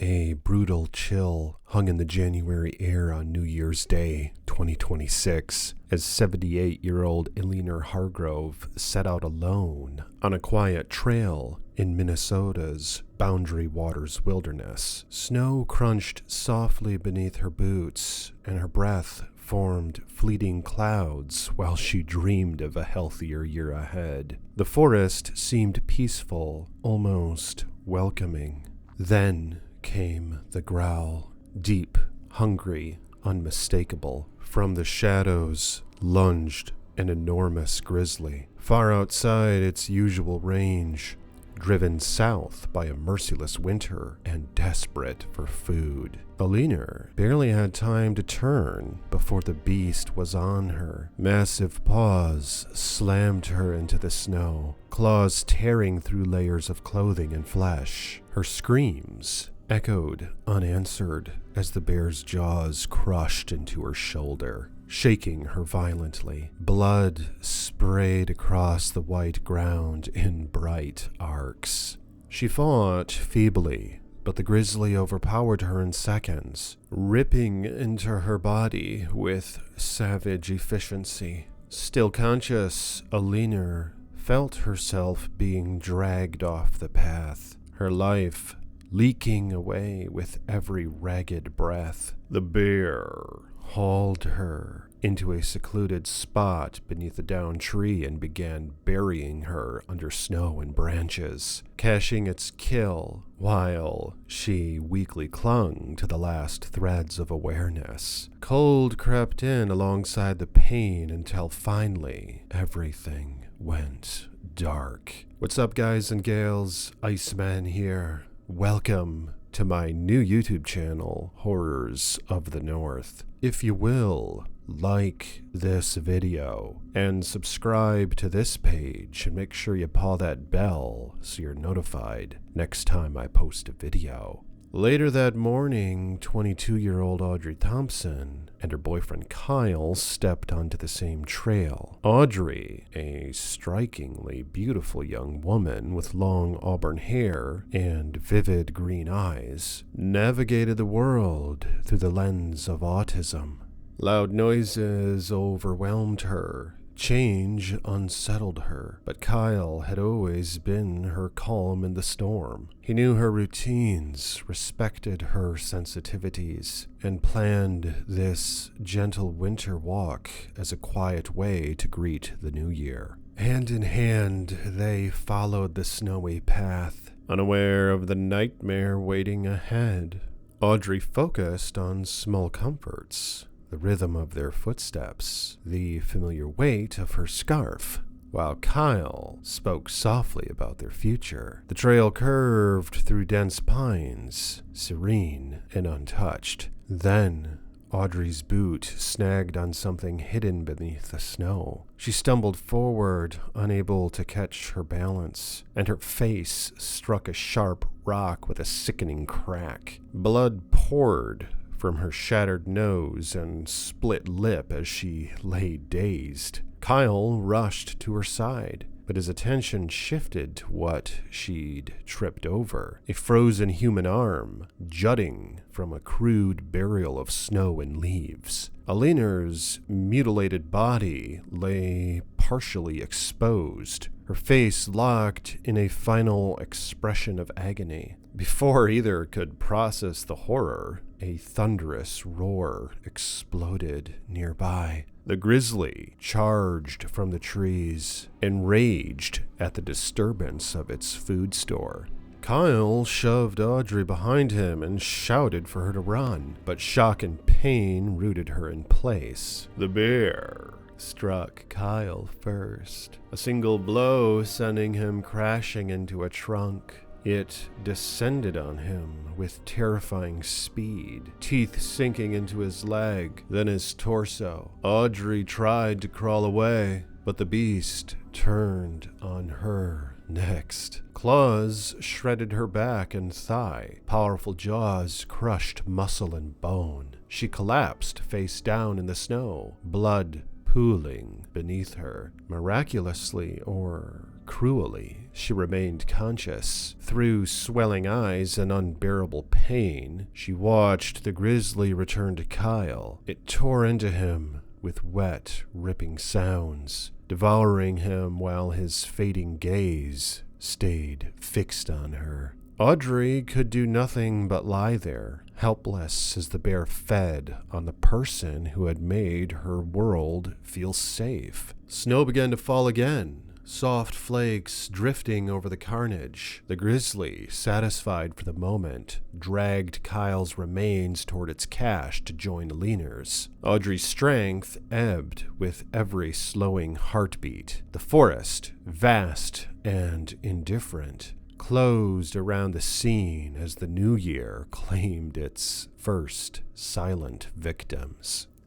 A brutal chill hung in the January air on New Year's Day, 2026, as 78-year-old Eleanor Hargrove set out alone on a quiet trail in Minnesota's Boundary Waters wilderness. Snow crunched softly beneath her boots, and her breath formed fleeting clouds while she dreamed of a healthier year ahead. The forest seemed peaceful, almost welcoming. Then came the growl, deep, hungry, unmistakable. From the shadows lunged an enormous grizzly, far outside its usual range, driven south by a merciless winter and desperate for food. Eleanor barely had time to turn before the beast was on her. Massive paws slammed her into the snow, claws tearing through layers of clothing and flesh. Her screams echoed unanswered as the bear's jaws crushed into her shoulder, shaking her violently. Blood sprayed across the white ground in bright arcs. She fought feebly, but the grizzly overpowered her in seconds, ripping into her body with savage efficiency. Still conscious, Eleanor felt herself being dragged off the path, her life leaking away with every ragged breath. The bear hauled her into a secluded spot beneath a downed tree and began burying her under snow and branches, cashing its kill while she weakly clung to the last threads of awareness. Cold crept in alongside the pain until finally everything went dark. What's up, guys and gals? Iceman here. Welcome to my new YouTube channel, Horrors of the North. If you will, like this video and subscribe to this page and make sure you paw that bell so you're notified next time I post a video. Later that morning, 22-year-old Audrey Thompson and her boyfriend Kyle stepped onto the same trail. Audrey, a strikingly beautiful young woman with long auburn hair and vivid green eyes, navigated the world through the lens of autism. Loud noises overwhelmed her. Change unsettled her, but Kyle had always been her calm in the storm. He knew her routines, respected her sensitivities, and planned this gentle winter walk as a quiet way to greet the new year. Hand in hand, they followed the snowy path, unaware of the nightmare waiting ahead. Audrey focused on small comforts, the rhythm of their footsteps, the familiar weight of her scarf, while Kyle spoke softly about their future. The trail curved through dense pines, serene and untouched. Then Audrey's boot snagged on something hidden beneath the snow. She stumbled forward, unable to catch her balance, and her face struck a sharp rock with a sickening crack. Blood poured from her shattered nose and split lip as she lay dazed. Kyle rushed to her side, but his attention shifted to what she'd tripped over. A frozen human arm jutting from a crude burial of snow and leaves. Eleanor's mutilated body lay partially exposed, her face locked in a final expression of agony. Before either could process the horror, a thunderous roar exploded nearby. The grizzly charged from the trees, enraged at the disturbance of its food store. Kyle shoved Audrey behind him and shouted for her to run, but shock and pain rooted her in place. The bear struck Kyle first, a single blow sending him crashing into a trunk. It descended on him with terrifying speed, teeth sinking into his leg, then his torso. Audrey tried to crawl away, but the beast turned on her next. Claws shredded her back and thigh. Powerful jaws crushed muscle and bone. She collapsed face down in the snow, blood pooling beneath her. Miraculously, or cruelly, she remained conscious. Through swelling eyes and unbearable pain, she watched the grizzly return to Kyle. It tore into him with wet, ripping sounds, devouring him while his fading gaze stayed fixed on her. Audrey could do nothing but lie there, helpless as the bear fed on the person who had made her world feel safe. Snow began to fall again, soft flakes drifting over the carnage. The grizzly, satisfied for the moment, dragged Kyle's remains toward its cache to join Leaner's. Audrey's strength ebbed with every slowing heartbeat. The forest, vast and indifferent, closed around the scene as the new year claimed its first silent victims.